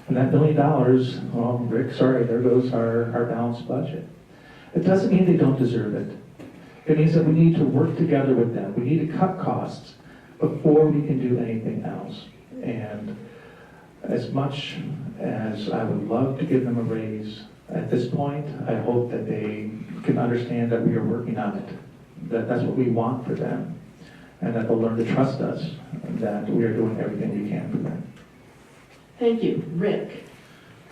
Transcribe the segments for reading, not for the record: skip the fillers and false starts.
And that $1 million, well, Rick, sorry, there goes our balanced budget. It doesn't mean they don't deserve it. It means that we need to work together with them. We need to cut costs before we can do anything else. And as much as I would love to give them a raise, at this point, I hope that they can understand that we are working on it, that that's what we want for them, and that they'll learn to trust us, that we are doing everything we can for them. Thank you. Rick?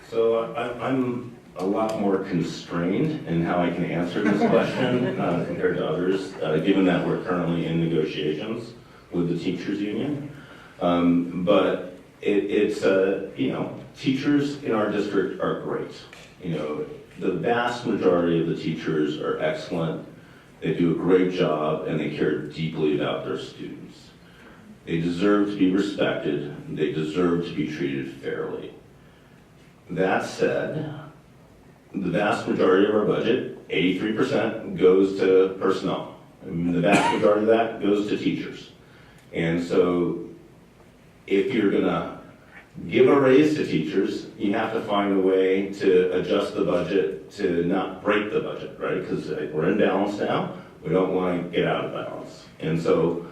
So I'm a lot more constrained in how I can answer this question compared to others, given that we're currently in negotiations with the teachers union. But it's teachers in our district are great. The vast majority of the teachers are excellent. They do a great job, and they care deeply about their students. They deserve to be respected. They deserve to be treated fairly. That said, the vast majority of our budget, 83%, goes to personnel. The vast majority of that goes to teachers. And so if you're going to give a raise to teachers, you have to find a way to adjust the budget to not break the budget, right? Because we're in balance now. We don't want to get out of balance. And so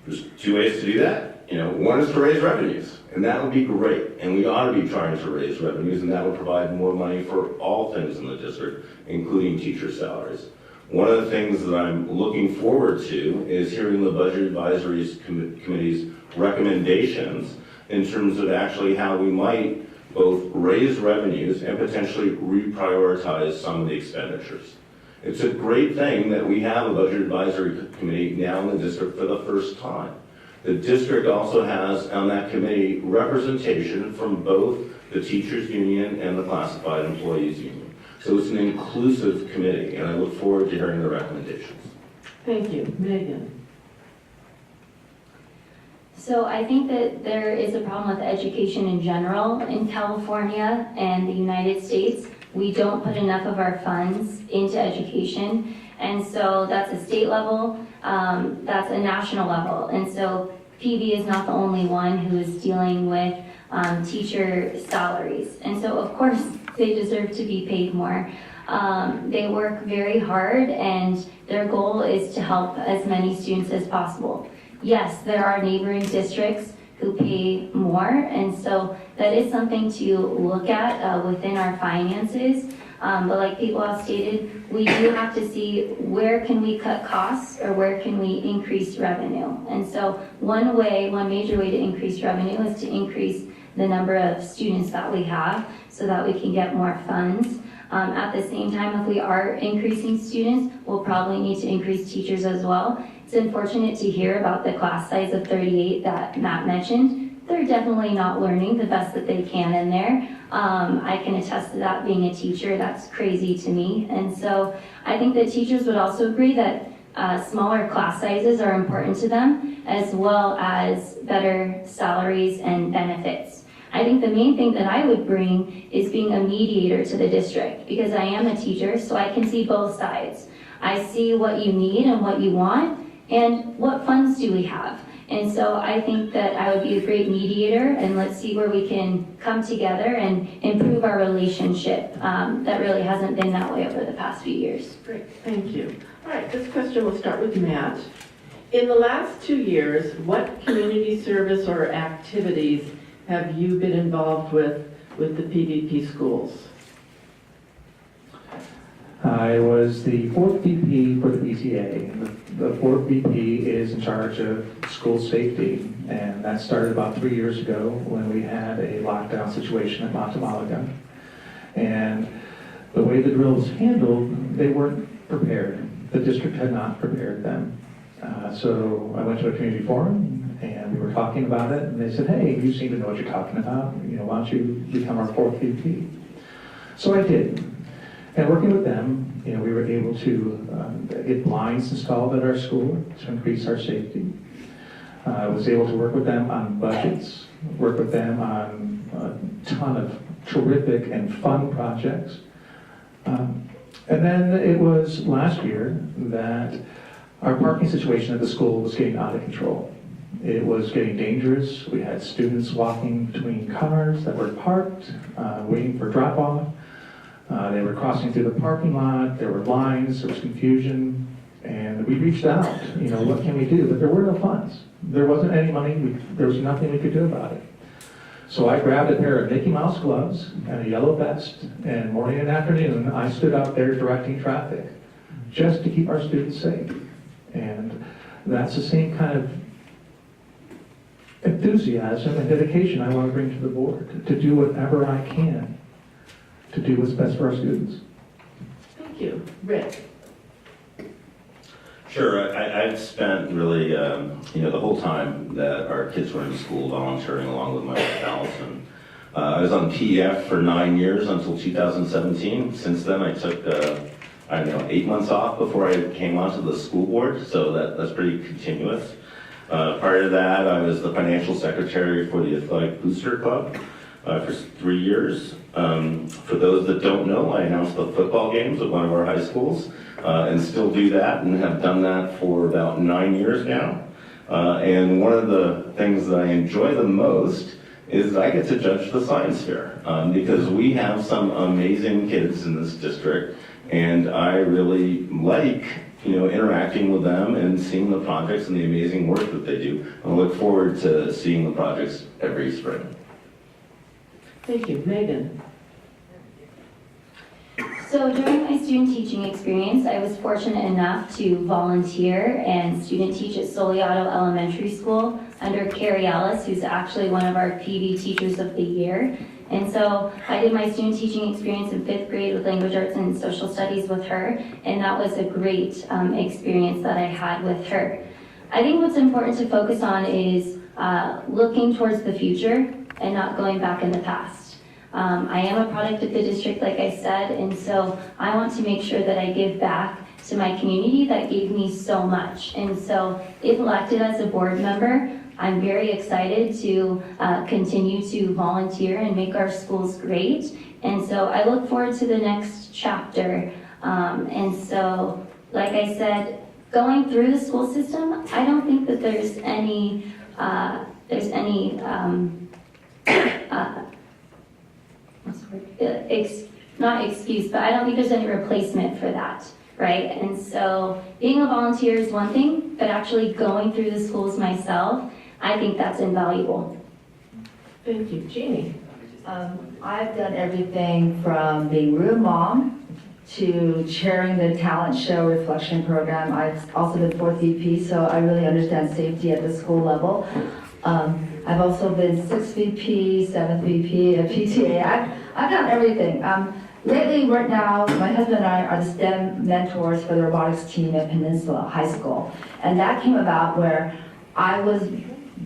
there's two ways to do that. One is to raise revenues, and that would be great. And we ought to be trying to raise revenues, and that would provide more money for all things in the district, including teacher salaries. One of the things that I'm looking forward to is hearing the Budget Advisory Committee's recommendations in terms of actually how we might both raise revenues and potentially reprioritize some of the expenditures. It's a great thing that we have a Budget Advisory Committee now in the district for the first time. The district also has on that committee representation from both the teachers union and the classified employees union. So it's an inclusive committee, and I look forward to hearing the recommendations. Thank you. Megan? So I think that there is a problem with education in general in California and the United States. We don't put enough of our funds into education, and so that's a state level, that's a national level, and so PV is not the only one who is dealing with teacher salaries, and so of course they deserve to be paid more. They work very hard, and their goal is to help as many students as possible. Yes, there are neighboring districts who pay more, and so that is something to look at within our finances. But like people have stated, we do have to see where can we cut costs or where can we increase revenue. And so one major way to increase revenue is to increase the number of students that we have so that we can get more funds. At the same time, if we are increasing students, we'll probably need to increase teachers as well. It's unfortunate to hear about the class size of 38 that Matt mentioned. They're definitely not learning the best that they can in there. I can attest to that being a teacher. That's crazy to me. And so I think that teachers would also agree that smaller class sizes are important to them, as well as better salaries and benefits. I think the main thing that I would bring is being a mediator to the district, because I am a teacher, so I can see both sides. I see what you need and what you want, and what funds do we have. And so I think that I would be a great mediator, and let's see where we can come together and improve our relationship. That really hasn't been that way over the past few years. Great, thank you. All right, this question will start with Matt. In the last 2 years, what community service or activities have you been involved with the PVP schools? I was the 4th VP for the PTA. The 4th VP is in charge of school safety, and that started about 3 years ago when we had a lockdown situation at Montemalaga. And the way the drill was handled, they weren't prepared. The district had not prepared them. So I went to a community forum, and we were talking about it, and they said, hey, you seem to know what you're talking about. Why don't you become our 4th VP? So I did. And working with them, we were able to get blinds installed at our school to increase our safety. I was able to work with them on budgets, work with them on a ton of terrific and fun projects. And then it was last year that our parking situation at the school was getting out of control. It was getting dangerous. We had students walking between cars that were parked, waiting for drop-off. They were crossing through the parking lot. There were lines. There was confusion. And we reached out, what can we do? But there were no funds. There wasn't any money. There was nothing we could do about it. So I grabbed a pair of Mickey Mouse gloves and a yellow vest, and morning and afternoon, I stood out there directing traffic just to keep our students safe. And that's the same kind of enthusiasm and dedication I want to bring to the board, to do whatever I can to do what's best for our students. Thank you. Rick? Sure, I've spent really, the whole time that our kids were in school volunteering along with my wife Allison. I was on PEF for 9 years until 2017. Since then, I took, 8 months off before I came onto the school board, so that's pretty continuous. Prior to that, I was the financial secretary for the Athletic Booster Club for 3 years. For those that don't know, I announced the football games at one of our high schools, and still do that, and have done that for about 9 years now. And one of the things that I enjoy the most is that I get to judge the science fair, because we have some amazing kids in this district, and I really like interacting with them and seeing the projects and the amazing work that they do. I look forward to seeing the projects every spring. Thank you. Megan? So during my student teaching experience, I was fortunate enough to volunteer and student teach at Soliato Elementary School under Carrie Ellis, who's actually one of our PV Teachers of the Year. And so I did my student teaching experience in 5th grade with language arts and social studies with her, and that was a great experience that I had with her. I think what's important to focus on is looking towards the future and not going back in the past. I am a product of the district, like I said, and so I want to make sure that I give back to my community that gave me so much. And so if elected as a board member, I'm very excited to continue to volunteer and make our schools great. And so I look forward to the next chapter. And so, like I said, going through the school system, I don't think that there's any not excuse, but I don't think there's any replacement for that, right? And so being a volunteer is one thing, but actually going through the schools myself, I think that's invaluable. Thank you. Jeannie? I've done everything from being room mom to chairing the talent show reflection program. I've also been 4th VP, so I really understand safety at the school level. I've also been 6th VP, 7th VP, a PTA. I've done everything. Lately, right now, my husband and I are the STEM mentors for the robotics team at Peninsula High School. And that came about where I was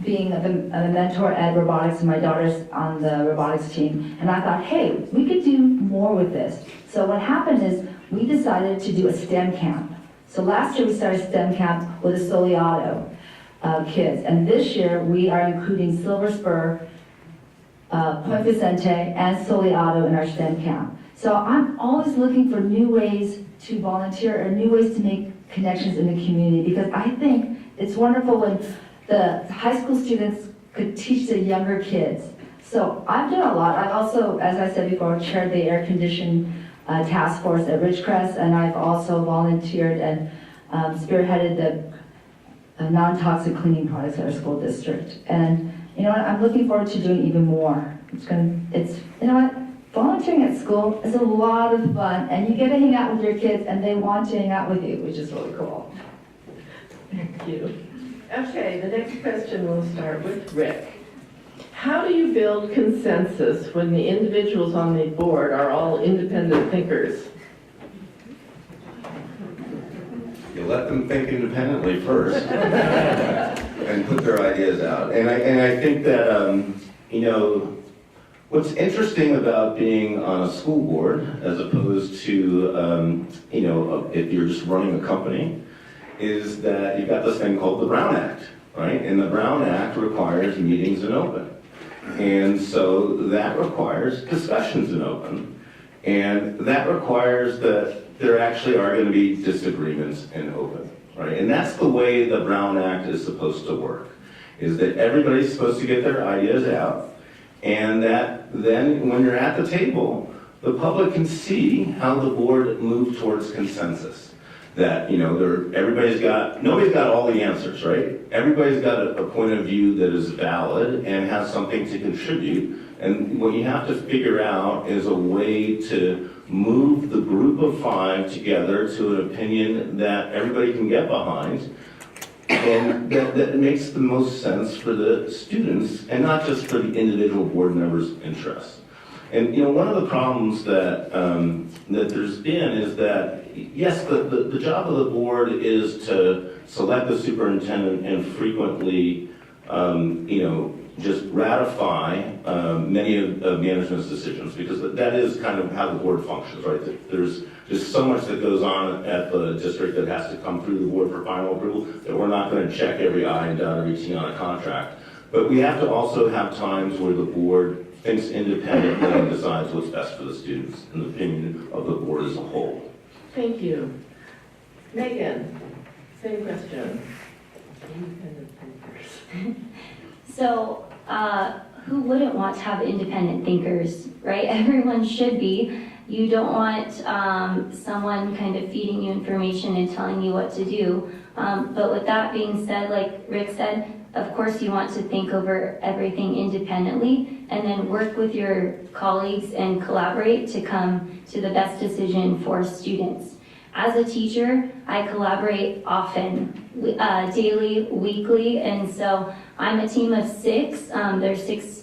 being a mentor at robotics, and my daughter's on the robotics team. And I thought, hey, we could do more with this. So what happened is we decided to do a STEM camp. So last year we started STEM camp with the Soliato kids. And this year we are including Silver Spur, Pvpusd, and Soliato in our STEM camp. So I'm always looking for new ways to volunteer or new ways to make connections in the community, because I think it's wonderful when the high school students could teach the younger kids. So I've done a lot. I've also, as I said before, chaired the air conditioning task force at Ridgecrest, and I've also volunteered and spearheaded the non-toxic cleaning products at our school district. And you know what, I'm looking forward to doing even more. Volunteering at school is a lot of fun, and you get to hang out with your kids, and they want to hang out with you, which is really cool. Thank you. Okay, the next question will start with Rick. How do you build consensus when the individuals on the board are all independent thinkers? You let them think independently first and put their ideas out. And I think that, what's interesting about being on a school board as opposed to, if you're just running a company, is that you've got this thing called the Brown Act, right? And the Brown Act requires meetings in open. And so that requires discussions in open. And that requires that there actually are going to be disagreements in open, right? And that's the way the Brown Act is supposed to work. is that everybody's supposed to get their ideas out, and that then when you're at the table, the public can see how the board moved towards consensus. That, nobody's got all the answers, right? Everybody's got a point of view that is valid and has something to contribute. And what you have to figure out is a way to move the group of 5 together to an opinion that everybody can get behind, and that makes the most sense for the students and not just for the individual board members' interests. And one of the problems that there's been is that, yes, the job of the board is to select the superintendent and frequently, just ratify many of management's decisions, because that is kind of how the board functions, right? There's just so much that goes on at the district that has to come through the board for final approval that we're not going to check every I and dot every T on a contract. But we have to also have times where the board thinks independently and decides what's best for the students in the opinion of the board as a whole. Thank you. Megan, same question. Independent thinkers. So, who wouldn't want to have independent thinkers, right? Everyone should be. You don't want someone kind of feeding you information and telling you what to do. But with that being said, like Rick said, of course you want to think over everything independently and then work with your colleagues and collaborate to come to the best decision for students. As a teacher, I collaborate often, daily, weekly, and so I'm a team of 6. There's 6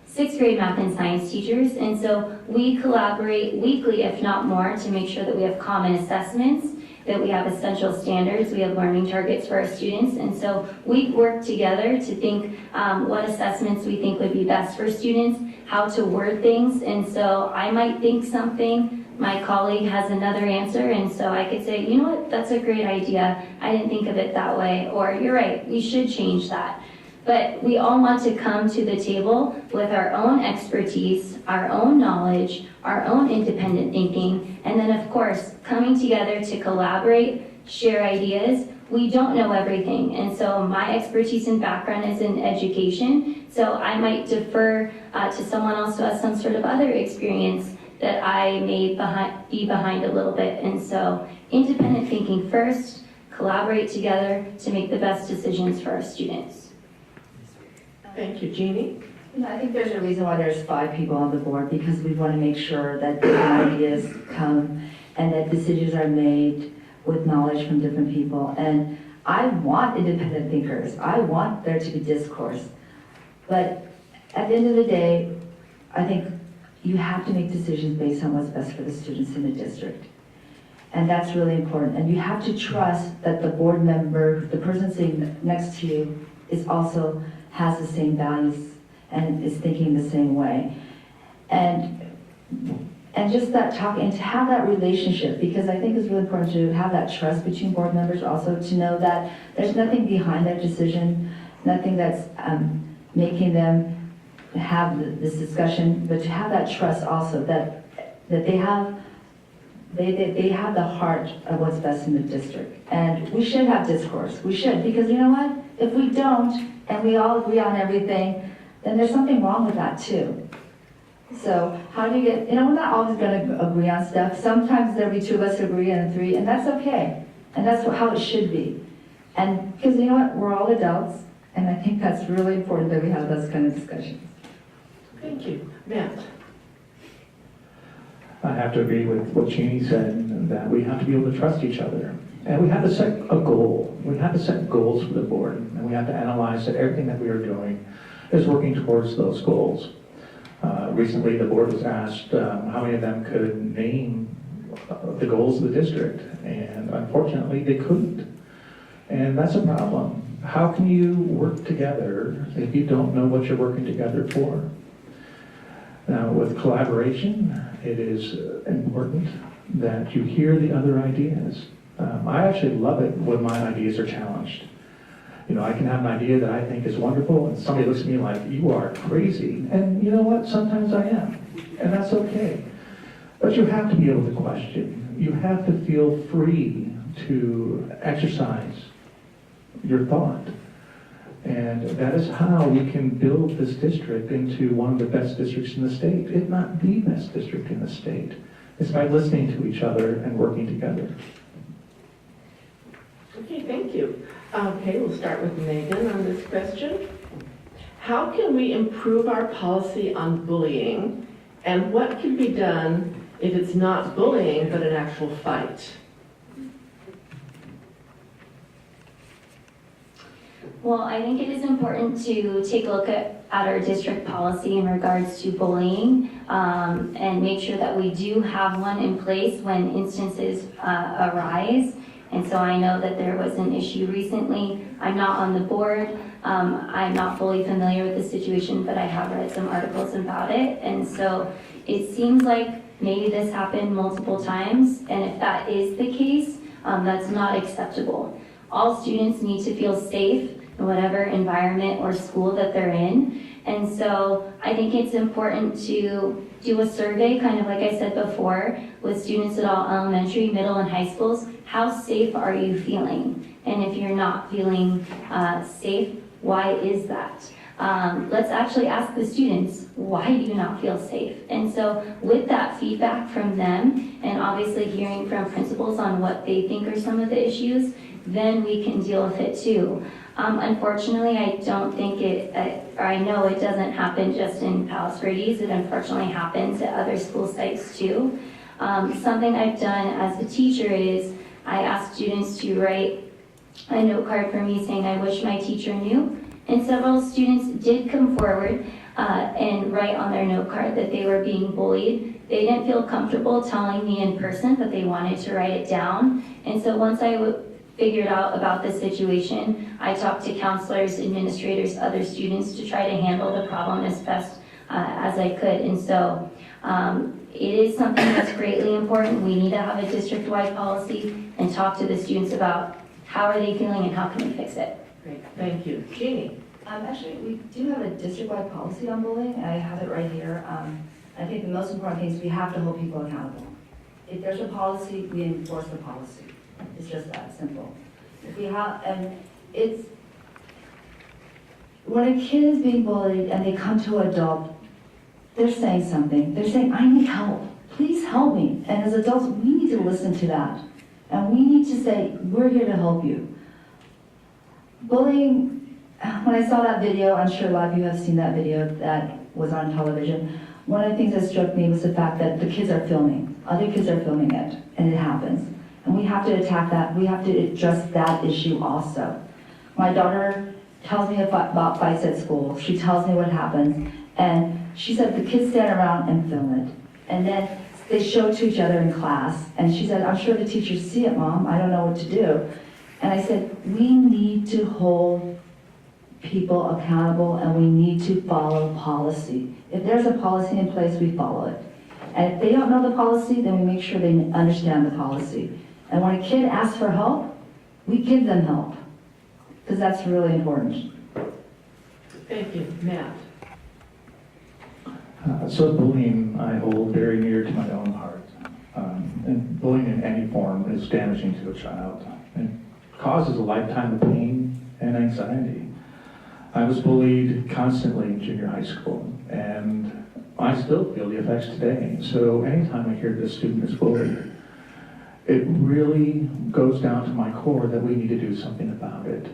sixth grade math and science teachers, and so we collaborate weekly, if not more, to make sure that we have common assessments, that we have essential standards, we have learning targets for our students, and so we work together to think what assessments we think would be best for students, how to word things, and so I might think something, my colleague has another answer, and so I could say, you know what, that's a great idea, I didn't think of it that way, or you're right, we should change that. But we all want to come to the table with our own expertise, our own knowledge, our own independent thinking, and then of course, coming together to collaborate, share ideas. We don't know everything, and so my expertise and background is in education, so I might defer to someone else who has some sort of other experience that I may be behind a little bit. And so independent thinking first, collaborate together to make the best decisions for our students. Thank you. Jeannie? I think there's a reason why there's 5 people on the board, because we want to make sure that different ideas come and that decisions are made with knowledge from different people. And I want independent thinkers. I want there to be discourse. But at the end of the day, I think you have to make decisions based on what's best for the students in the district. And that's really important. And you have to trust that the board member, the person sitting next to you, is also has the same values and is thinking the same way. And just that talk and to have that relationship, because I think it's really important to have that trust between board members, also to know that there's nothing behind their decision, nothing that's making them have this discussion, but to have that trust also that they have the heart of what's best in the district. And we should have discourse. We should, because you know what? If we don't, and we all agree on everything, then there's something wrong with that too. So how do you get, we're not always going to agree on stuff. Sometimes there'll be 2 of us who agree and 3, and that's okay. And that's how it should be. And because you know what? We're all adults, and I think that's really important that we have those kind of discussions. Thank you. Matt? I have to agree with what Jeannie said, that we have to be able to trust each other. And we have to set a goal. We have to set goals for the board, and we have to analyze that everything that we are doing is working towards those goals. Recently, the board was asked how many of them could name the goals of the district, and unfortunately, they couldn't. And that's a problem. How can you work together if you don't know what you're working together for? Now, with collaboration, it is important that you hear the other ideas. I actually love it when my ideas are challenged. I can have an idea that I think is wonderful, and somebody looks at me like, you are crazy. And you know what? Sometimes I am, and that's okay. But you have to be able to question. You have to feel free to exercise your thought. And that is how we can build this district into one of the best districts in the state, if not the best district in the state. It's by listening to each other and working together. Okay, thank you. Okay, we'll start with Megan on this question. How can we improve our policy on bullying, and what can be done if it's not bullying but an actual fight? Well, I think it is important to take a look at our district policy in regards to bullying and make sure that we do have one in place when instances arise. And so I know that there was an issue recently. I'm not on the board. I'm not fully familiar with the situation, but I have read some articles about it. And so it seems like maybe this happened multiple times. And if that is the case, that's not acceptable. All students need to feel safe in whatever environment or school that they're in. And so I think it's important to do a survey, kind of like I said before, with students at all elementary, middle, and high schools. How safe are you feeling? And if you're not feeling safe, why is that? Let's actually ask the students, why do you not feel safe? And so with that feedback from them, and obviously hearing from principals on what they think are some of the issues, then we can deal with it too. Unfortunately, I don't think or I know it doesn't happen just in Palos Verdes. It unfortunately happens at other school sites too. Something I've done as a teacher is I ask students to write a note card for me saying, I wish my teacher knew. And several students did come forward and write on their note card that they were being bullied. They didn't feel comfortable telling me in person, but they wanted to write it down. And so once I figured out about the situation, I talked to counselors, administrators, other students to try to handle the problem as best as I could. And so it is something that's greatly important. We need to have a district-wide policy and talk to the students about how are they feeling and how can we fix it. Great, thank you. Jeannie? Actually, we do have a district-wide policy on bullying. I have it right here. I think the most important thing is we have to hold people accountable. If there's a policy, we enforce the policy. It's just that simple. If we have, and it's, when a kid is being bullied and they come to an adult, they're saying something. They're saying, I need help. Please help me. And as adults, we need to listen to that. And we need to say, we're here to help you. Bullying, when I saw that video, I'm sure a lot of you have seen that video that was on television. One of the things that struck me was the fact that the kids are filming. Other kids are filming it, and it happens. And we have to attack that. We have to address that issue also. My daughter tells me about fights at school. She tells me what happens. And she said the kids stand around and film it. And then they show it to each other in class. And she said, I'm sure the teachers see it, Mom. I don't know what to do. And I said, we need to hold people accountable and we need to follow policy. If there's a policy in place, we follow it. And if they don't know the policy, then we make sure they understand the policy. And when a kid asks for help, we give them help. Because that's really important. Thank you. Matt? So bullying I hold very near to my own heart. And bullying in any form is damaging to a child. It causes a lifetime of pain and anxiety. I was bullied constantly in junior high school, and I still feel the effects today. So anytime I hear this student is bullied, it really goes down to my core that we need to do something about it.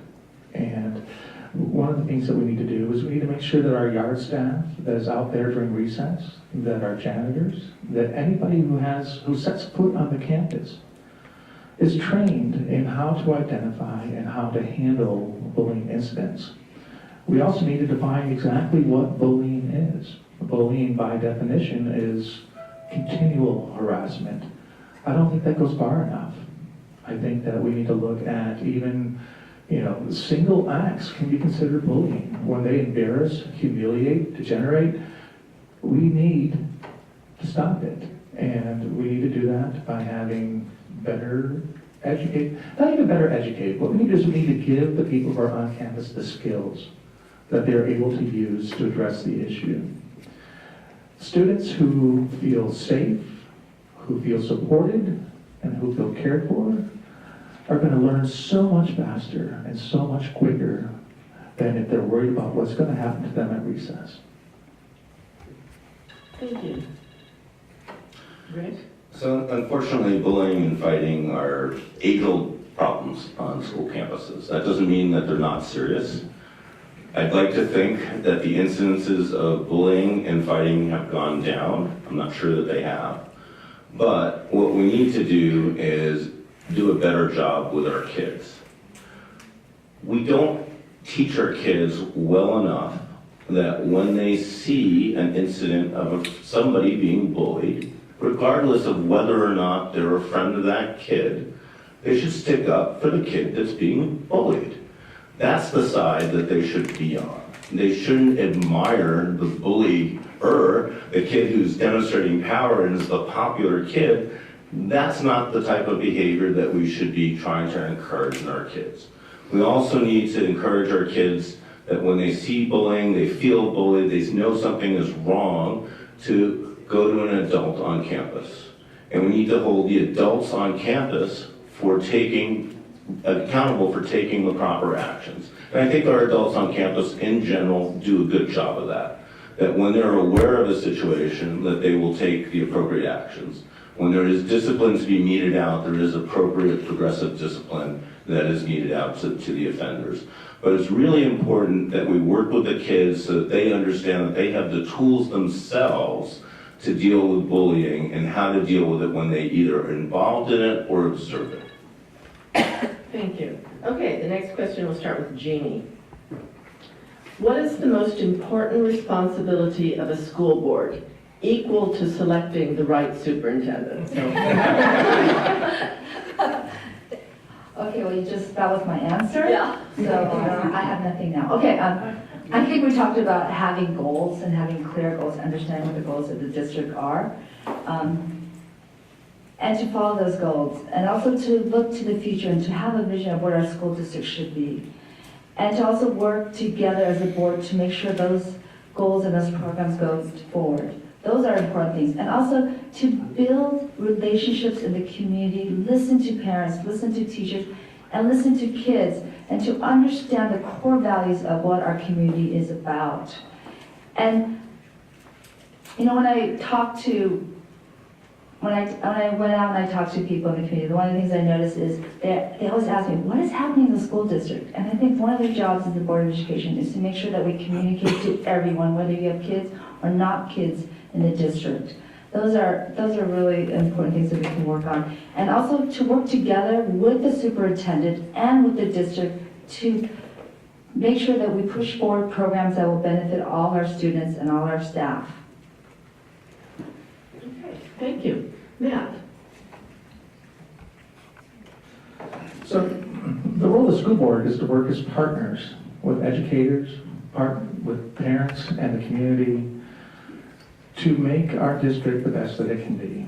And one of the things that we need to do is we need to make sure that our yard staff that is out there during recess, that our janitors, that anybody who sets foot on the campus is trained in how to identify and how to handle bullying incidents. We also need to define exactly what bullying is. Bullying, by definition, is continual harassment. I don't think that goes far enough. I think that we need to look at even, single acts can be considered bullying. When they embarrass, humiliate, degenerate, we need to stop it. And we need to do that by having better educate, not even better educate, what we need is we need to give the people who are on campus the skills that they're able to use to address the issue. Students who feel safe, who feel supported, and who feel cared for are going to learn so much faster and so much quicker than if they're worried about what's going to happen to them at recess. Thank you. Rick? So unfortunately, bullying and fighting are age-old problems on school campuses. That doesn't mean that they're not serious. I'd like to think that the incidences of bullying and fighting have gone down. I'm not sure that they have. But what we need to do is do a better job with our kids. We don't teach our kids well enough that when they see an incident of somebody being bullied, regardless of whether or not they're a friend of that kid, they should stick up for the kid that's being bullied. That's the side that they should be on. They shouldn't admire the bullier, the kid who's demonstrating power and is the popular kid. That's not the type of behavior that we should be trying to encourage in our kids. We also need to encourage our kids that when they see bullying, they feel bullied, they know something is wrong, to go to an adult on campus. And we need to hold the adults on campus accountable for taking the proper actions. And I think our adults on campus in general do a good job of that. That when they're aware of a situation, that they will take the appropriate actions. When there is discipline to be meted out, there is appropriate progressive discipline that is meted out to the offenders. But it's really important that we work with the kids so that they understand that they have the tools themselves to deal with bullying and how to deal with it when they either are involved in it or observe it. Thank you. Okay, the next question will start with Jeannie. What is the most important responsibility of a school board, equal to selecting the right superintendent? Okay, well, that was my answer. Yeah. So I have nothing now. Okay, I think we talked about having goals and having clear goals, understanding what the goals of the district are. And to follow those goals, and also to look to the future and to have a vision of what our school district should be. And to also work together as a board to make sure those goals and those programs go forward. Those are important things. And also to build relationships in the community, listen to parents, listen to teachers, and listen to kids, and to understand the core values of what our community is about. And, you know, when I went out and I talked to people in the community, one of the things I noticed is they always ask me, what is happening in the school district? And I think one of their jobs as the Board of Education is to make sure that we communicate to everyone, whether you have kids or not kids in the district. Those are really important things that we can work on. And also to work together with the superintendent and with the district to make sure that we push forward programs that will benefit all our students and all our staff. Okay, thank you. Matt? So the role of the school board is to work as partners with educators, with parents and the community to make our district the best that it can be.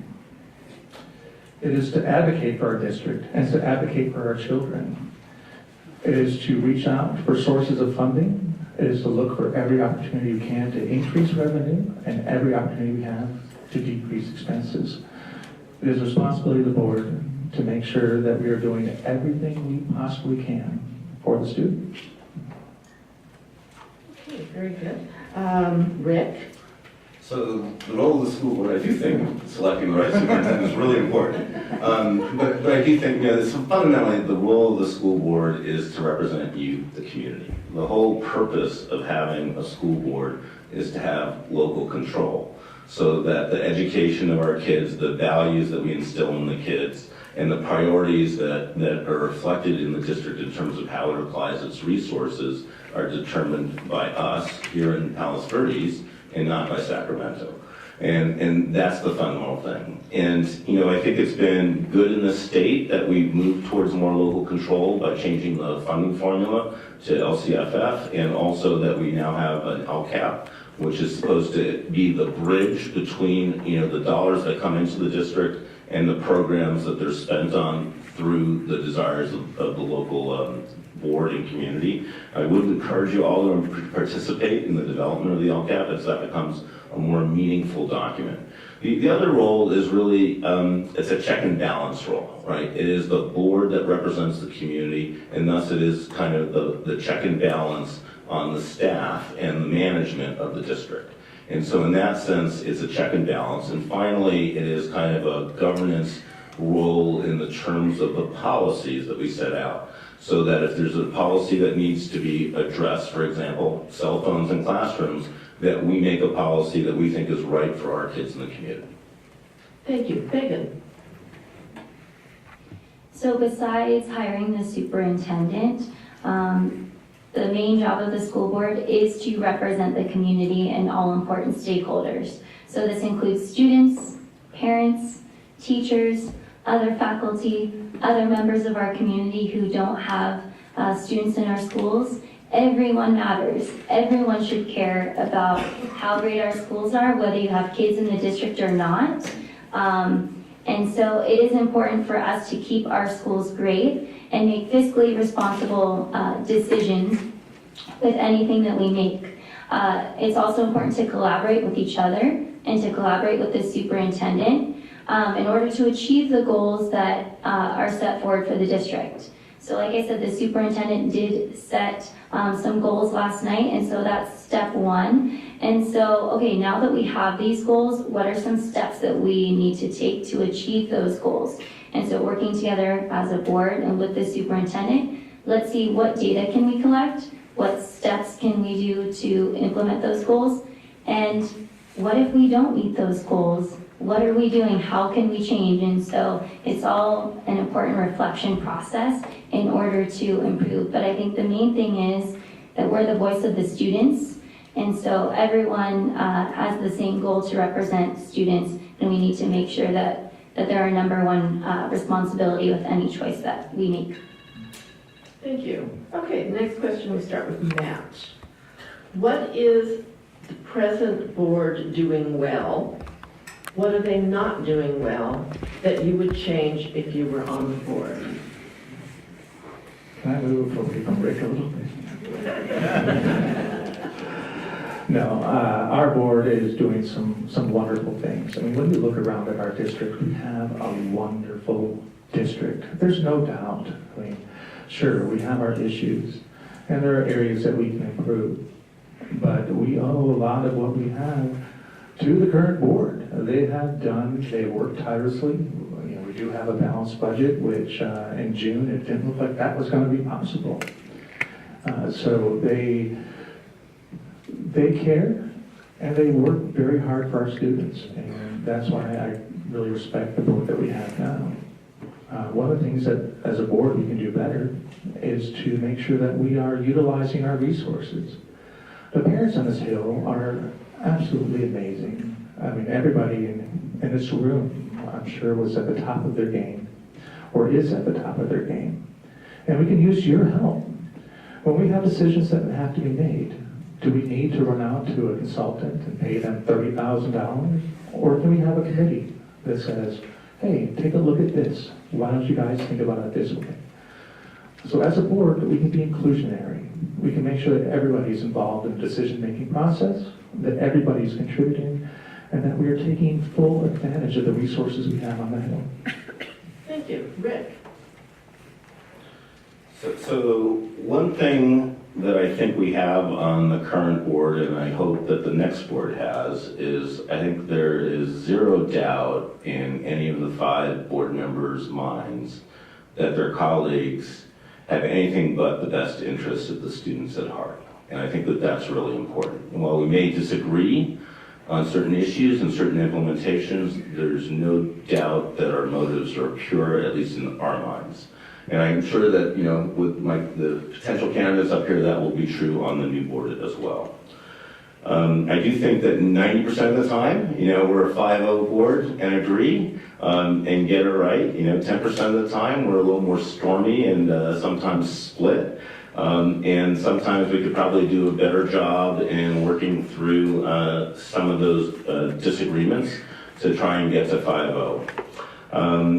It is to advocate for our district and to advocate for our children. It is to reach out for sources of funding. It is to look for every opportunity we can to increase revenue and every opportunity we have to decrease expenses. It is the responsibility of the board to make sure that we are doing everything we possibly can for the student. Okay, very good. Rick? So the role of the school board, I do think selecting the right superintendent is really important. But I do think, fundamentally the role of the school board is to represent you, the community. The whole purpose of having a school board is to have local control, so that the education of our kids, the values that we instill in the kids, and the priorities that are reflected in the district in terms of how it applies its resources are determined by us here in Palos Verdes and not by Sacramento. And that's the fundamental thing. And, I think it's been good in the state that we've moved towards more local control by changing the funding formula to LCFF, and also that we now have an LCAP, which is supposed to be the bridge between, the dollars that come into the district and the programs that they're spent on through the desires of the local board and community. I would encourage you all to participate in the development of the LCAP as that becomes a more meaningful document. The other role is really, it's a check and balance role, right? It is the board that represents the community, and thus it is kind of the check and balance on the staff and the management of the district. And so in that sense, it's a check and balance. And finally, it is kind of a governance role in the terms of the policies that we set out. So that if there's a policy that needs to be addressed, for example, cell phones in classrooms, that we make a policy that we think is right for our kids in the community. Thank you. Megan? So besides hiring the superintendent, the main job of the school board is to represent the community and all important stakeholders. So this includes students, parents, teachers, other faculty, other members of our community who don't have students in our schools. Everyone matters. Everyone should care about how great our schools are, whether you have kids in the district or not. And so it is important for us to keep our schools great and make fiscally responsible decisions with anything that we make. It's also important to collaborate with each other and to collaborate with the superintendent in order to achieve the goals that are set forward for the district. So like I said, the superintendent did set some goals last night, and so that's step one. And so, okay, now that we have these goals, what are some steps that we need to take to achieve those goals? And so working together as a board and with the superintendent, let's see what data can we collect, what steps can we do to implement those goals, and what if we don't meet those goals? What are we doing? How can we change? And so it's all an important reflection process in order to improve. But I think the main thing is that we're the voice of the students. And so everyone has the same goal to represent students, and we need to make sure that they're our number one responsibility with any choice that we make. Thank you. Okay, the next question, we start with Matt. What is the present board doing well? What are they not doing well that you would change if you were on the board? Can I move away from Rick a little bit? No, our board is doing some wonderful things. I mean, when you look around at our district, we have a wonderful district. There's no doubt. I mean, sure, we have our issues, and there are areas that we can improve. But we owe a lot of what we have to the current board. They worked tirelessly. You know, we do have a balanced budget, which in June, it didn't look like that was going to be possible. So they care, and they work very hard for our students, and that's why I really respect the board that we have now. One of the things that, as a board, we can do better is to make sure that we are utilizing our resources. The parents on this hill are absolutely amazing. I mean, everybody in this room, I'm sure, was at the top of their game, or is at the top of their game. And we can use your help. When we have decisions that have to be made, do we need to run out to a consultant and pay them $30,000? Or can we have a committee that says, hey, take a look at this. Why don't you guys think about it this way? So as a board, we can be inclusionary. We can make sure that everybody's involved in the decision-making process, that everybody's contributing, and that we are taking full advantage of the resources we have on the hill. Thank you. Rick? So one thing that I think we have on the current board, and I hope that the next board has, is I think there is zero doubt in any of the 5 board members' minds that their colleagues have anything but the best interests of the students at heart. And I think that that's really important. And while we may disagree on certain issues and certain implementations, there's no doubt that our motives are pure, at least in our minds. And I'm sure that, you know, with the potential candidates up here, that will be true on the new board as well. I do think that 90% of the time, you know, we're a 5-0 board and agree and get it right. You know, 10% of the time, we're a little more stormy and sometimes split. And sometimes we could probably do a better job in working through some of those disagreements to try and get to 5-0.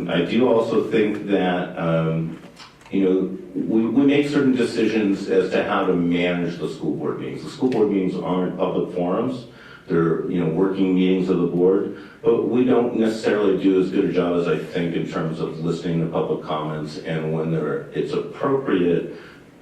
I do also think that, you know, we make certain decisions as to how to manage the school board meetings. The school board meetings aren't public forums. They're, you know, working meetings of the board, but we don't necessarily do as good a job as I think in terms of listening to public comments and when it's appropriate,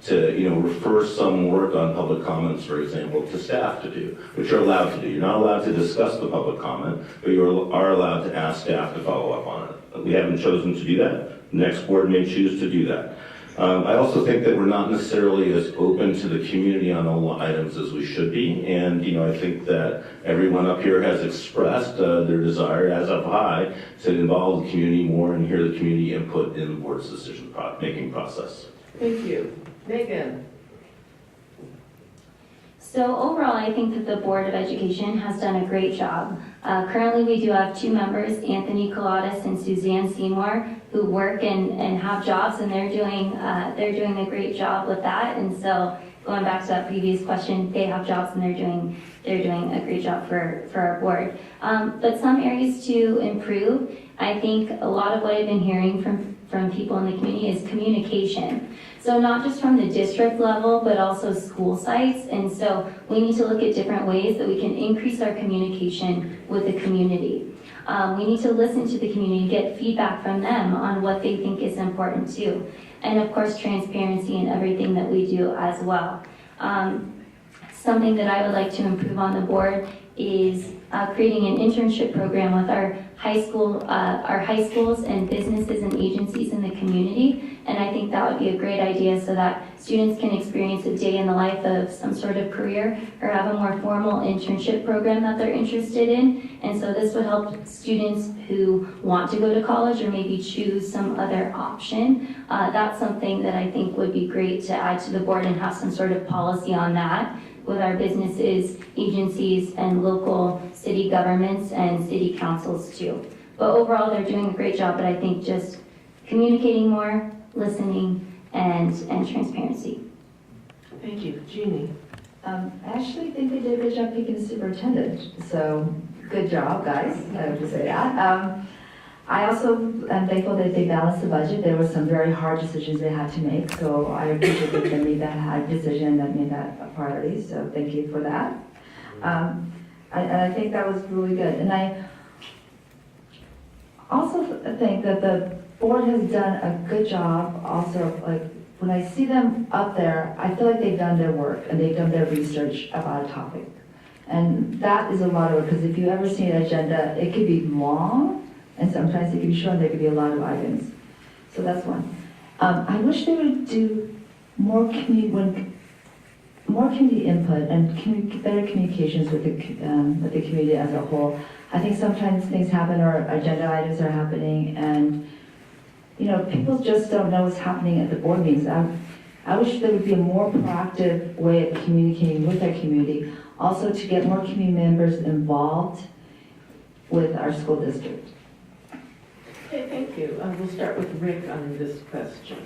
to refer some work on public comments, for example, to staff to do, which you're allowed to do. You're not allowed to discuss the public comment, but you are allowed to ask staff to follow up on it. We haven't chosen to do that. The next board may choose to do that. I also think that we're not necessarily as open to the community on all items as we should be, and I think that everyone up here has expressed their desire, as have I, to involve the community more and hear the community input in the board's decision-making process. Thank you. Megan? So overall, I think that the Board of Education has done a great job. Currently, we do have 2 members, Anthony Coladas and Suzanne Seymour, who work and have jobs, and they're doing a great job with that. And so, going back to that previous question, they have jobs and they're doing a great job for our board. But some areas to improve. I think a lot of what I've been hearing from people in the community is communication. So not just from the district level, but also school sites. And so we need to look at different ways that we can increase our communication with the community. We need to listen to the community, get feedback from them on what they think is important too. And of course, transparency in everything that we do as well. Something that I would like to improve on the board is creating an internship program with our high schools and businesses and agencies in the community. And I think that would be a great idea so that students can experience a day in the life of some sort of career or have a more formal internship program that they're interested in. And so this would help students who want to go to college or maybe choose some other option. That's something that I think would be great to add to the board and have some sort of policy on that with our businesses, agencies, and local city governments and city councils too. But overall, they're doing a great job, but I think just communicating more, listening, and transparency. Thank you. Jeannie? I actually think they did a good job picking the superintendent, so good job, guys, I would just say that. I also am thankful that they balanced the budget. There were some very hard decisions they had to make, so I appreciate that they made that hard decision, that made that a priority, so thank you for that. And I think that was really good. And I also think that the board has done a good job also, like, when I see them up there, I feel like they've done their work and they've done their research about a topic. And that is a lot of work, because if you ever see an agenda, it could be long, and sometimes it can be short, and there could be a lot of items. So that's one. I wish they would do more community input and better communications with the community as a whole. I think sometimes things happen or agenda items are happening, and people just don't know what's happening at the board meetings. I wish there would be a more proactive way of communicating with our community, also to get more community members involved with our school district. Okay, thank you. We'll start with Rick on this question.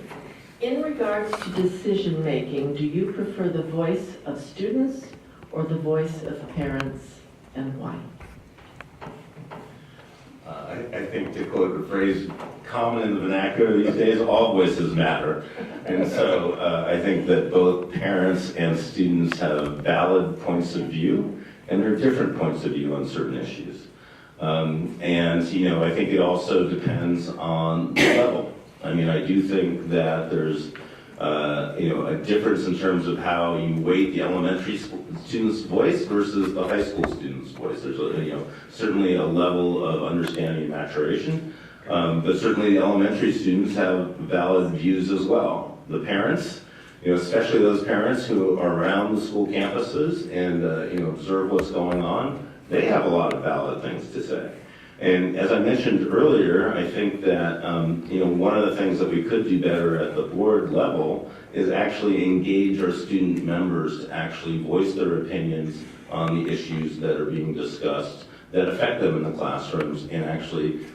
In regards to decision-making, do you prefer the voice of students or the voice of parents, and why? I think, to quote a phrase common in the vernacular these days, all voices matter. And so I think that both parents and students have valid points of view, and there are different points of view on certain issues. I think it also depends on the level. I mean, I do think that there's a difference in terms of how you weight the elementary student's voice versus the high school student's voice. There's certainly a level of understanding and maturation, but certainly the elementary students have valid views as well. The parents, especially those parents who are around the school campuses and observe what's going on, they have a lot of valid things to say. And as I mentioned earlier, I think that one of the things that we could do better at the board level is actually engage our student members to actually voice their opinions on the issues that are being discussed that affect them in the classrooms, and actually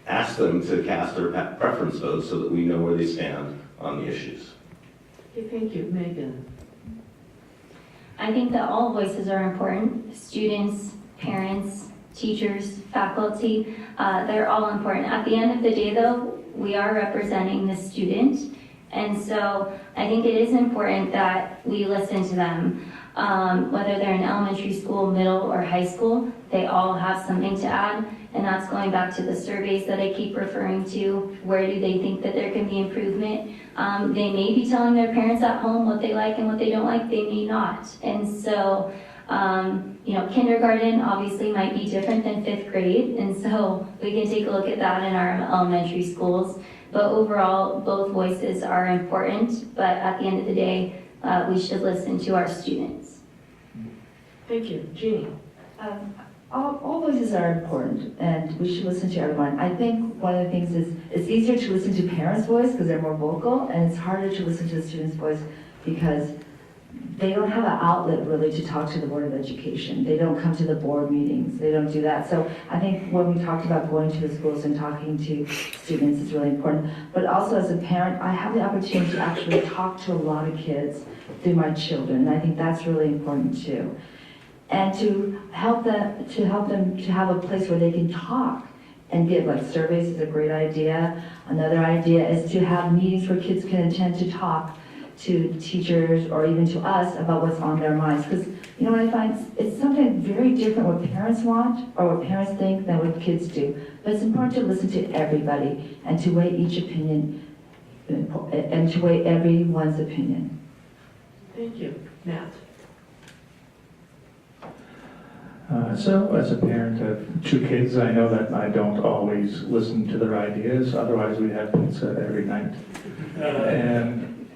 ask them to cast their preference votes so that we know where they stand on the issues. Okay, thank you. Megan? I think that all voices are important. Students, parents, teachers, faculty, they're all important. At the end of the day though, we are representing the student. And so I think it is important that we listen to them. Whether they're in elementary school, middle, or high school, they all have something to add. And that's going back to the surveys that I keep referring to. Where do they think that there can be improvement? They may be telling their parents at home what they like and what they don't like. They may not. And so, kindergarten obviously might be different than 5th grade. And so we can take a look at that in our elementary schools. But overall, both voices are important. But at the end of the day, we should listen to our students. Thank you. Jeannie? All voices are important, and we should listen to everyone. I think one of the things is it's easier to listen to parents' voice because they're more vocal, and it's harder to listen to the students' voice because they don't have an outlet really to talk to the Board of Education. They don't come to the board meetings. They don't do that. So I think when we talked about going to the schools and talking to students is really important. But also as a parent, I have the opportunity to actually talk to a lot of kids through my children, and I think that's really important too. And to help them to have a place where they can talk and give, like, surveys is a great idea. Another idea is to have meetings where kids can attend to talk to teachers or even to us about what's on their minds. Because you know what I find? It's something very different what parents want or what parents think than what kids do. But it's important to listen to everybody and to weigh each opinion and to weigh everyone's opinion. Thank you. Matt? So as a parent of 2 kids, I know that I don't always listen to their ideas, otherwise we'd have pizza every night. And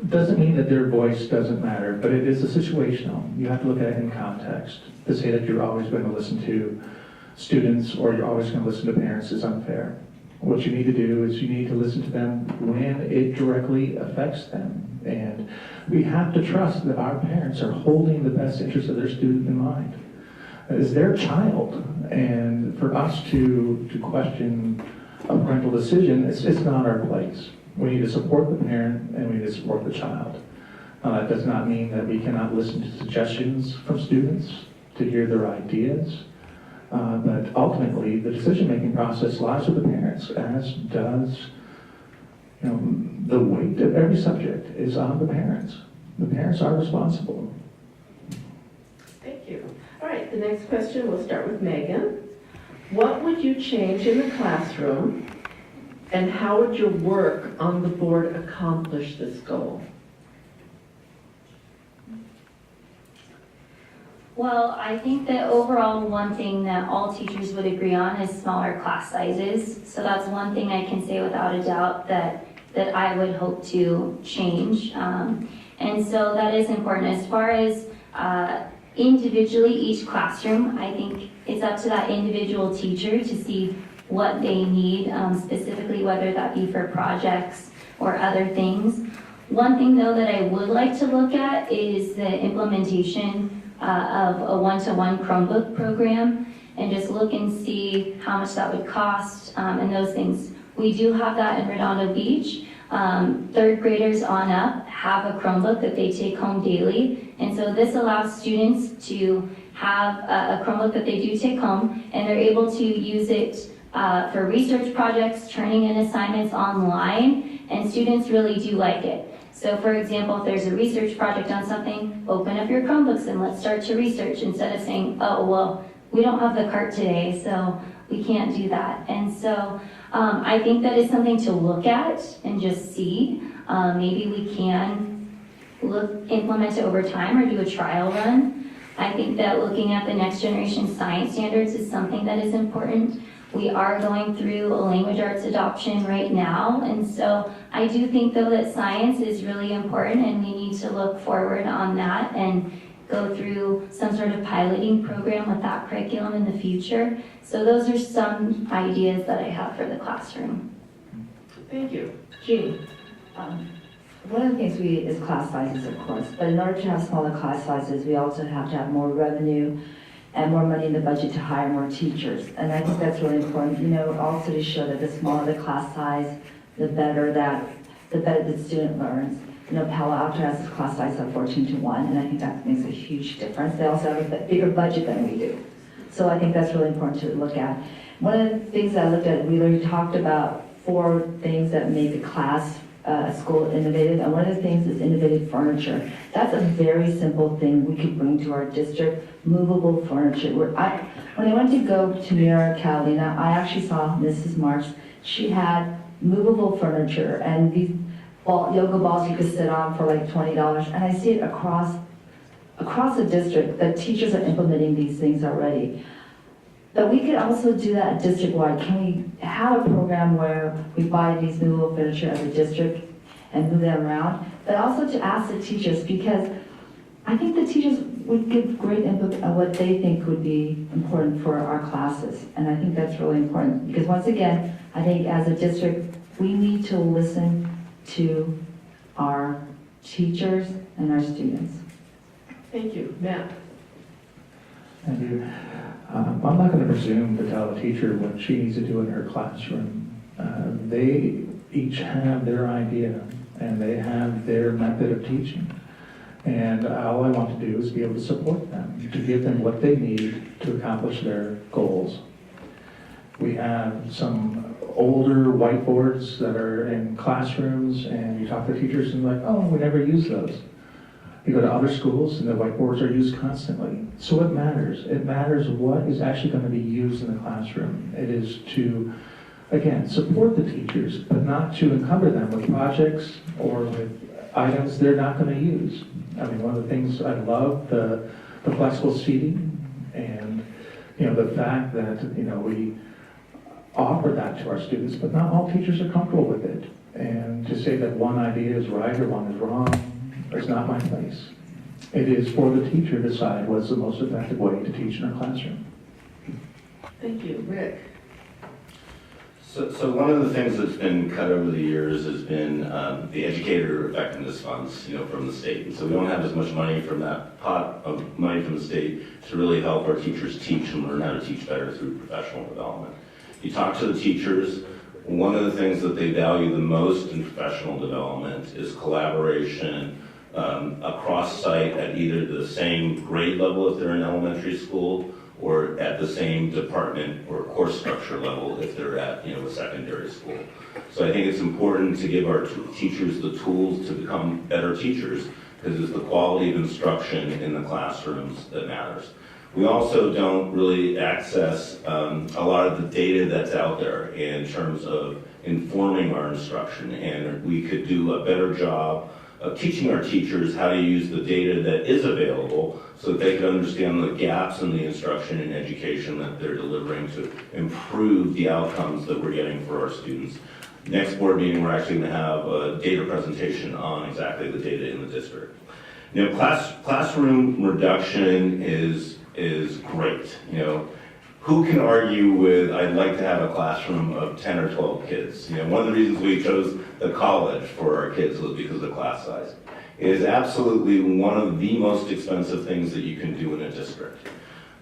it doesn't mean that their voice doesn't matter, but it is a situational. You have to look at it in context. To say that you're always going to listen to students or you're always going to listen to parents is unfair. What you need to do is you need to listen to them when it directly affects them. And we have to trust that our parents are holding the best interest of their student in mind. It's their child, and for us to question a parental decision, it's not our place. We need to support the parent and we need to support the child. That does not mean that we cannot listen to suggestions from students, to hear their ideas, but ultimately the decision-making process lies with the parents, as does, the weight of every subject is on the parents. The parents are responsible. Thank you. All right, the next question, we'll start with Megan. What would you change in the classroom, and how would your work on the board accomplish this goal? Well, I think that overall one thing that all teachers would agree on is smaller class sizes. So that's one thing I can say without a doubt that I would hope to change. And so that is important. As far as individually each classroom, I think it's up to that individual teacher to see what they need, specifically whether that be for projects or other things. One thing though that I would like to look at is the implementation of a one-to-one Chromebook program and just look and see how much that would cost and those things. We do have that in Redondo Beach. 3rd graders on up have a Chromebook that they take home daily, and so this allows students to have a Chromebook that they do take home, and they're able to use it for research projects, turning in assignments online, and students really do like it. So for example, if there's a research project on something, open up your Chromebooks and let's start to research instead of saying, oh, well, we don't have the cart today, so we can't do that. And so I think that is something to look at and just see. Maybe we can implement it over time or do a trial run. I think that looking at the next generation science standards is something that is important. We are going through a language arts adoption right now, and so I do think though that science is really important and we need to look forward on that and go through some sort of piloting program with that curriculum in the future. So those are some ideas that I have for the classroom. Thank you. Jeannie? One of the things is class sizes, of course, but in order to have smaller class sizes, we also have to have more revenue and more money in the budget to hire more teachers. And I think that's really important. Also to show that the smaller the class size, the better the student learns. Palo Alto has its class size of 14:1, and I think that makes a huge difference. They also have a bigger budget than we do. So I think that's really important to look at. One of the things I looked at, we already talked about 4 things that make a class school innovative, and one of the things is innovative furniture. That's a very simple thing we could bring to our district, movable furniture. When I went to go to Mira Catalina, I actually saw Mrs. Marks. She had movable furniture and these yoga balls you could sit on for like $20, and I see it across the district that teachers are implementing these things already. But we could also do that district-wide. Can we have a program where we buy these movable furniture as a district and move them around? But also to ask the teachers, because I think the teachers would give great input on what they think would be important for our classes. And I think that's really important, because once again, I think as a district, we need to listen to our teachers and our students. Thank you. Matt? Thank you. I'm not going to presume to tell a teacher what she needs to do in her classroom. They each have their idea and they have their method of teaching. And all I want to do is be able to support them, to give them what they need to accomplish their goals. We have some older whiteboards that are in classrooms, and you talk to teachers and like, oh, we never use those. You go to other schools and the whiteboards are used constantly. So it matters. It matters what is actually going to be used in the classroom. It is to, again, support the teachers, but not to encumber them with projects or with items they're not going to use. I mean, one of the things I love, the flexible seating, and the fact that we offer that to our students, but not all teachers are comfortable with it. And to say that one idea is right or one is wrong is not my place. It is for the teacher to decide what's the most effective way to teach in our classroom. Thank you. Rick? So one of the things that's been cut over the years has been the educator effectiveness funds, from the state. And so we don't have as much money from that pot of money from the state to really help our teachers teach and learn how to teach better through professional development. You talk to the teachers, one of the things that they value the most in professional development is collaboration across site at either the same grade level if they're in elementary school, or at the same department or course structure level if they're at a secondary school. So I think it's important to give our teachers the tools to become better teachers, because it's the quality of instruction in the classrooms that matters. We also don't really access a lot of the data that's out there in terms of informing our instruction, and we could do a better job of teaching our teachers how to use the data that is available so that they can understand the gaps in the instruction and education that they're delivering to improve the outcomes that we're getting for our students. Next board meeting, we're actually going to have a data presentation on exactly the data in the district. Classroom reduction is great. Who can argue with, I'd like to have a classroom of 10 or 12 kids? One of the reasons we chose the college for our kids was because of class size. It is absolutely one of the most expensive things that you can do in a district.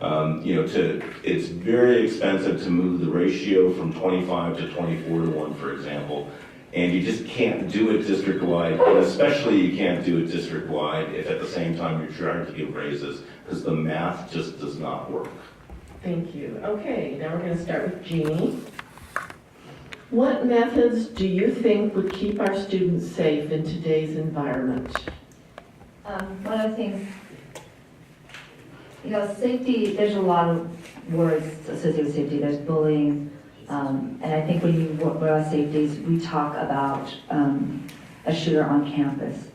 It's very expensive to move the ratio from 25 to 24 to 1, for example, and you just can't do it district-wide, and especially you can't do it district-wide if at the same time you're trying to give raises, because the math just does not work. Thank you. Okay, now we're going to start with Jeannie. What methods do you think would keep our students safe in today's environment? One of the things, safety, there's a lot of words associated with safety. There's bullying, and I think when you work about safety, we talk about a shooter on campus.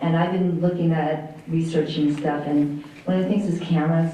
And I've been looking at researching stuff, and one of the things is cameras.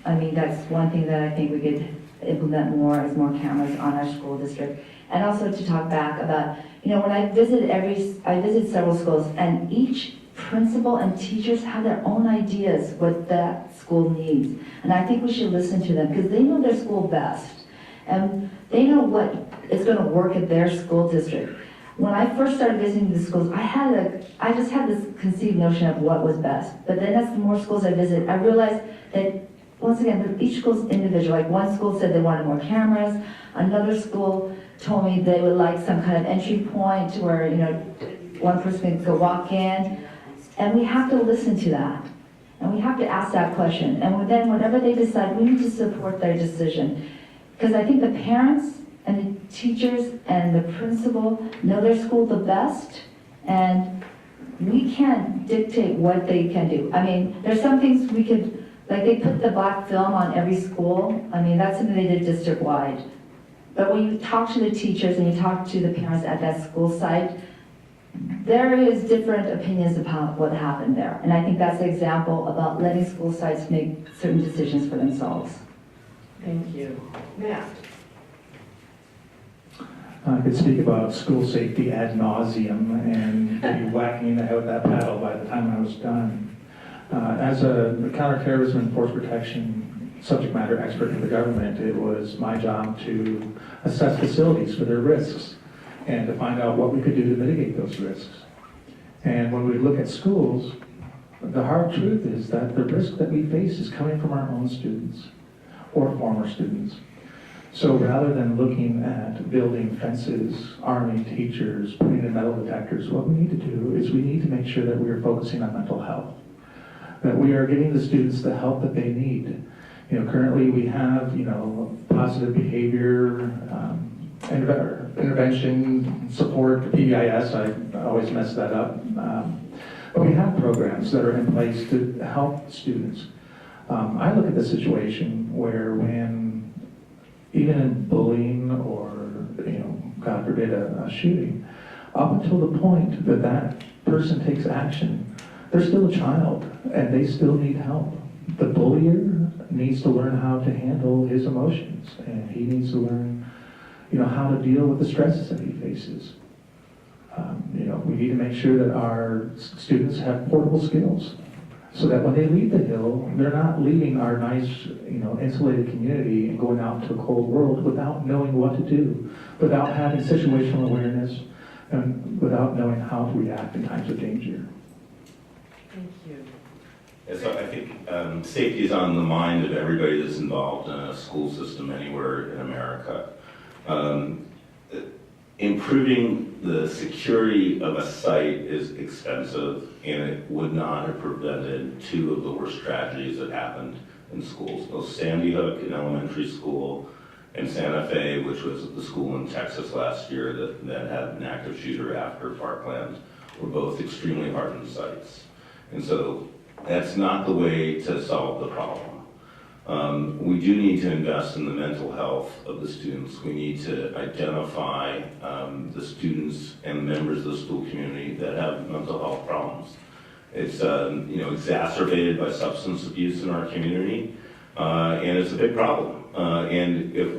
I mean, that's one thing that I think we could implement more, is more cameras on our school district. And also to talk back about, when I visit several schools, and each principal and teachers have their own ideas what that school needs. And I think we should listen to them, because they know their school best. And they know what is going to work at their school district. When I first started visiting the schools, I just had this conceived notion of what was best. But then as the more schools I visit, I realized that once again, each school's individual. Like one school said they wanted more cameras. Another school told me they would like some kind of entry point where, one person could go walk in. And we have to listen to that. And we have to ask that question. And then whatever they decide, we need to support their decision. Because I think the parents and the teachers and the principal know their school the best. And we can't dictate what they can do. I mean, there's some things we could, like they put the black film on every school. I mean, that's something they did district-wide. But when you talk to the teachers and you talk to the parents at that school site, there is different opinions about what happened there. And I think that's an example about letting school sites make certain decisions for themselves. Thank you. Matt? I could speak about school safety ad nauseum and be whacking out that paddle by the time I was done. As a counterterrorism and force protection subject matter expert in the government, it was my job to assess facilities for their risks and to find out what we could do to mitigate those risks. And when we look at schools, the hard truth is that the risk that we face is coming from our own students or former students. So rather than looking at building fences, arming teachers, putting in metal detectors, what we need to do is we need to make sure that we are focusing on mental health, that we are getting the students the help that they need. Currently we have, positive behavior, intervention, support, PBIS, I always mess that up. But we have programs that are in place to help students. I look at the situation where when, even in bullying or, God forbid, a shooting, up until the point that that person takes action, they're still a child and they still need help. The bullier needs to learn how to handle his emotions, and he needs to learn, how to deal with the stresses that he faces. We need to make sure that our students have portable skills, so that when they leave the Hill, they're not leaving our nice, insulated community and going out into a cold world without knowing what to do, without having situational awareness, and without knowing how to react in times of danger. Thank you. Yeah, so I think safety is on the mind of everybody that's involved in a school system anywhere in America. Improving the security of a site is expensive, and it would not have prevented two of the worst tragedies that happened in schools. Both Sandy Hook in elementary school and Santa Fe, which was the school in Texas last year that had an active shooter after Parkland, were both extremely hardened sites. And so that's not the way to solve the problem. We do need to invest in the mental health of the students. We need to identify the students and members of the school community that have mental health problems. It's exacerbated by substance abuse in our community, and it's a big problem. And if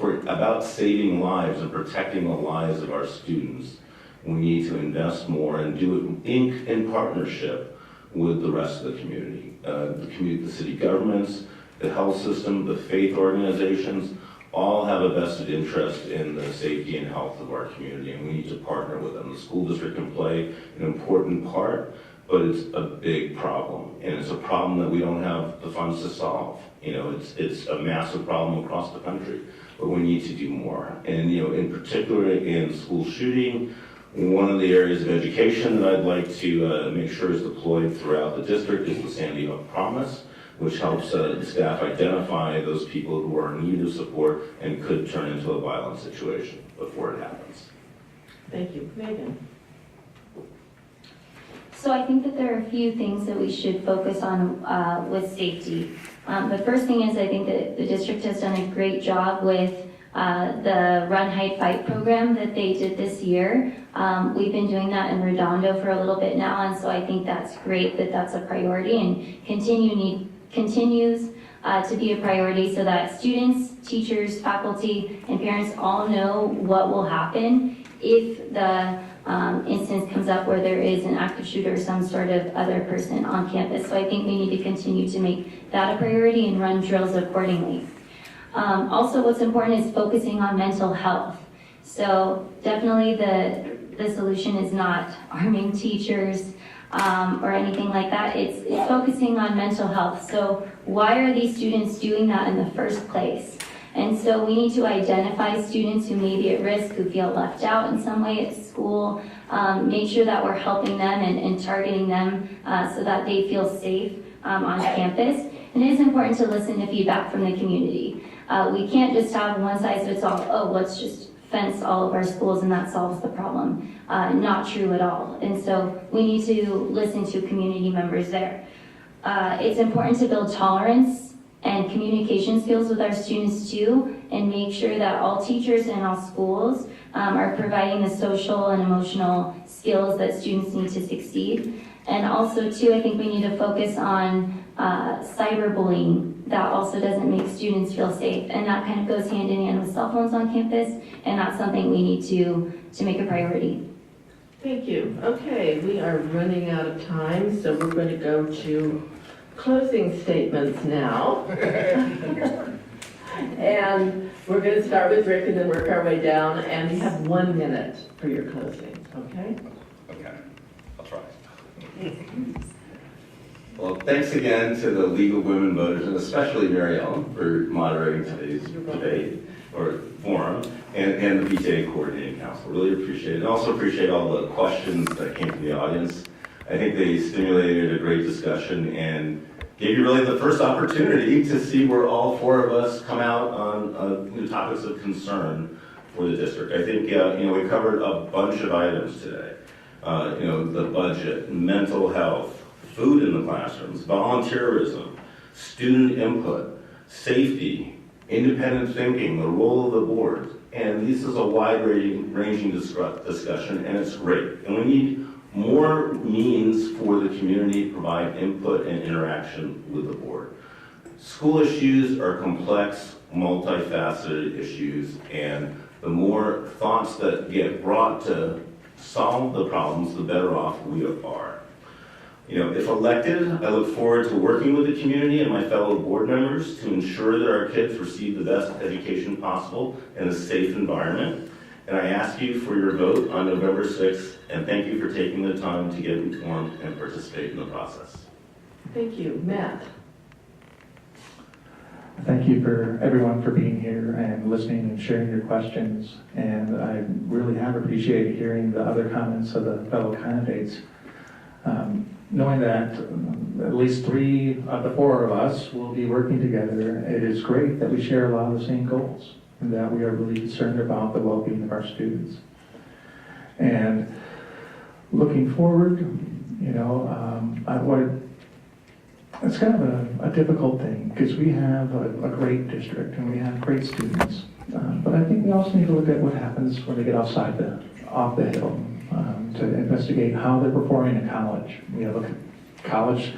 we're about saving lives and protecting the lives of our students, we need to invest more and do it in partnership with the rest of the community. The city governments, the health system, the faith organizations, all have a vested interest in the safety and health of our community, and we need to partner with them. The school district can play an important part, but it's a big problem, and it's a problem that we don't have the funds to solve. It's a massive problem across the country, but we need to do more. And in particular in school shooting, one of the areas of education that I'd like to make sure is deployed throughout the district is the Sandy Hook Promise, which helps the staff identify those people who are in need of support and could turn into a violent situation before it happens. Thank you. Megan? So I think that there are a few things that we should focus on with safety. The first thing is I think that the district has done a great job with the Run, Hide, Fight program that they did this year. We've been doing that in Redondo for a little bit now, and so I think that's great that that's a priority and continues to be a priority so that students, teachers, faculty, and parents all know what will happen if the instance comes up where there is an active shooter or some sort of other person on campus. So I think we need to continue to make that a priority and run drills accordingly. Also, what's important is focusing on mental health. So definitely the solution is not arming teachers or anything like that. It's focusing on mental health. So why are these students doing that in the first place? And so we need to identify students who may be at risk, who feel left out in some way at school, make sure that we're helping them and targeting them so that they feel safe on campus. And it is important to listen to feedback from the community. We can't just have one size fits all, let's just fence all of our schools and that solves the problem. Not true at all. And so we need to listen to community members there. It's important to build tolerance and communication skills with our students too, and make sure that all teachers in all schools are providing the social and emotional skills that students need to succeed. And also too, I think we need to focus on cyberbullying. That also doesn't make students feel safe, and that kind of goes hand in hand with cell phones on campus, and that's something we need to make a priority. Thank you. Okay, we are running out of time, so we're going to go to closing statements now. And we're going to start with Rick and then work our way down, and you have 1 minute for your closing, okay? Okay, I'll try. Well, thanks again to the League of Women Voters, and especially Mary Ellen for moderating today's debate or forum, and the PTA Coordinating Council. Really appreciate it. And also appreciate all the questions that came from the audience. I think they stimulated a great discussion and gave you really the first opportunity to see where all 4 of us come out on new topics of concern for the district. I think we covered a bunch of items today. The budget, mental health, food in the classrooms, volunteerism, student input, safety, independent thinking, the role of the board. And this is a wide-ranging discussion, and it's great. And we need more means for the community to provide input and interaction with the board. School issues are complex, multifaceted issues, and the more thoughts that get brought to solve the problems, the better off we are. If elected, I look forward to working with the community and my fellow board members to ensure that our kids receive the best education possible in a safe environment. And I ask you for your vote on November 6th, and thank you for taking the time to get informed and participate in the process. Thank you. Matt? Thank you for everyone for being here and listening and sharing your questions. And I really have appreciated hearing the other comments of the fellow candidates. Knowing that at least 3 of the 4 of us will be working together, it is great that we share a lot of the same goals and that we are really concerned about the well-being of our students. And looking forward, it's kind of a difficult thing because we have a great district and we have great students. But I think we also need to look at what happens when they get off the hill. To investigate how they're performing in college. We have a college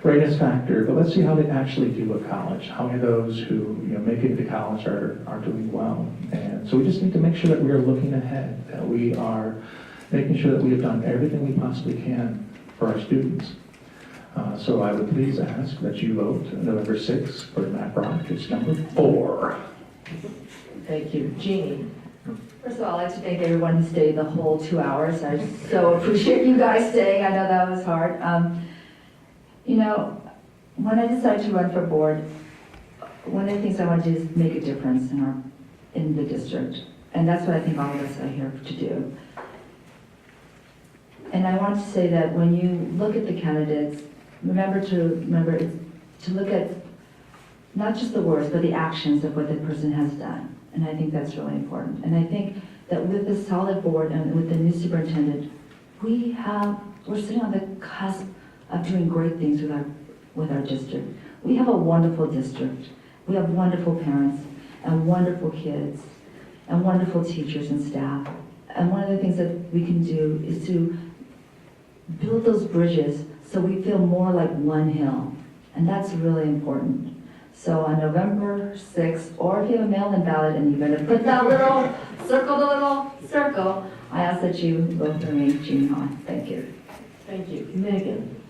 readiness factor, but let's see how they actually do at college. How many of those who make it to college are doing well? And so we just need to make sure that we are looking ahead, that we are making sure that we have done everything we possibly can for our students. So I would please ask that you vote November 6th for Matt Brock. It's number 4. Thank you. Jeannie? First of all, I'd like to thank everyone who stayed the whole 2 hours. I so appreciate you guys staying. I know that was hard. When I decided to run for board, one of the things I want to do is make a difference in the district. And that's what I think all of us are here to do. And I want to say that when you look at the candidates, remember to look at not just the words, but the actions of what the person has done. And I think that's really important. And I think that with this solid board and with the new superintendent, we're sitting on the cusp of doing great things with our district. We have a wonderful district. We have wonderful parents and wonderful kids and wonderful teachers and staff. And one of the things that we can do is to build those bridges so we feel more like one hill. And that's really important. So on November 6th, or if you have a mail-in ballot and you're going to put that little circle, I ask that you vote for me, Jeannie Hahn. Thank you. Thank you. Megan?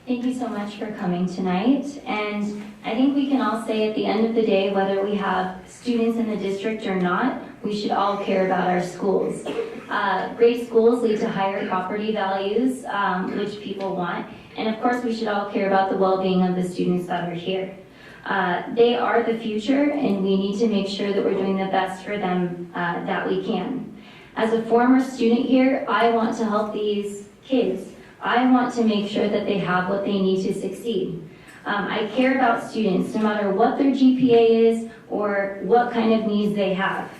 Thank you so much for coming tonight. And I think we can all say at the end of the day, whether we have students in the district or not, we should all care about our schools. Great schools lead to higher property values, which people want. And of course, we should all care about the well-being of the students that are here. They are the future, and we need to make sure that we're doing the best for them that we can. As a former student here, I want to help these kids. I want to make sure that they have what they need to succeed. I care about students, no matter what their GPA is or what kind of needs they have.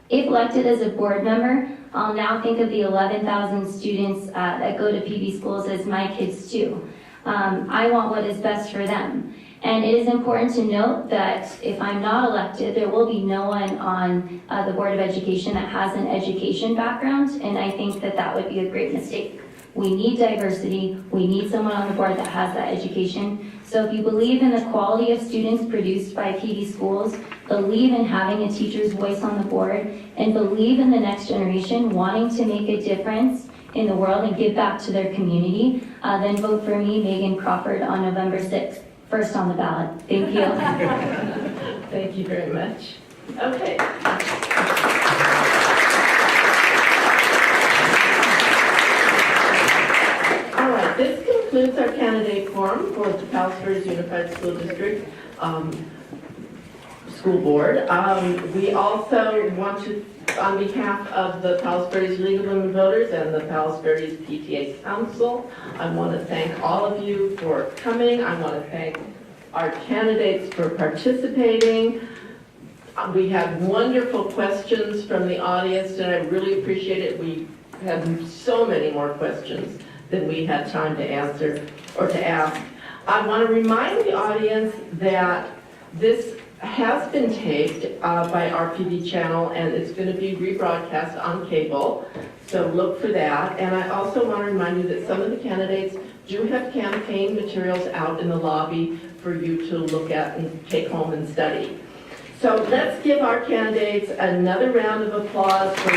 If elected as a board member, I'll now think of the 11,000 students that go to PV schools as my kids too. I want what is best for them. And it is important to note that if I'm not elected, there will be no one on the Board of Education that has an education background, and I think that that would be a great mistake. We need diversity. We need someone on the board that has that education. So if you believe in the quality of students produced by PV schools, believe in having a teacher's voice on the board, and believe in the next generation wanting to make a difference in the world and give back to their community, then vote for me, Megan Crawford, on November 6th. First on the ballot. Thank you. Thank you very much. Okay. All right, this concludes our candidate forum for the Palos Verdes Unified School District School Board. We also want to, on behalf of the Palos Verdes League of Women Voters and the Palos Verdes PTA Council, I want to thank all of you for coming. I want to thank our candidates for participating. We had wonderful questions from the audience, and I really appreciate it. We had so many more questions than we had time to answer or to ask. I want to remind the audience that this has been taped by our PV channel, and it's going to be rebroadcast on cable, so look for that. And I also want to remind you that some of the candidates do have campaign materials out in the lobby for you to look at and take home and study. So let's give our candidates another round of applause for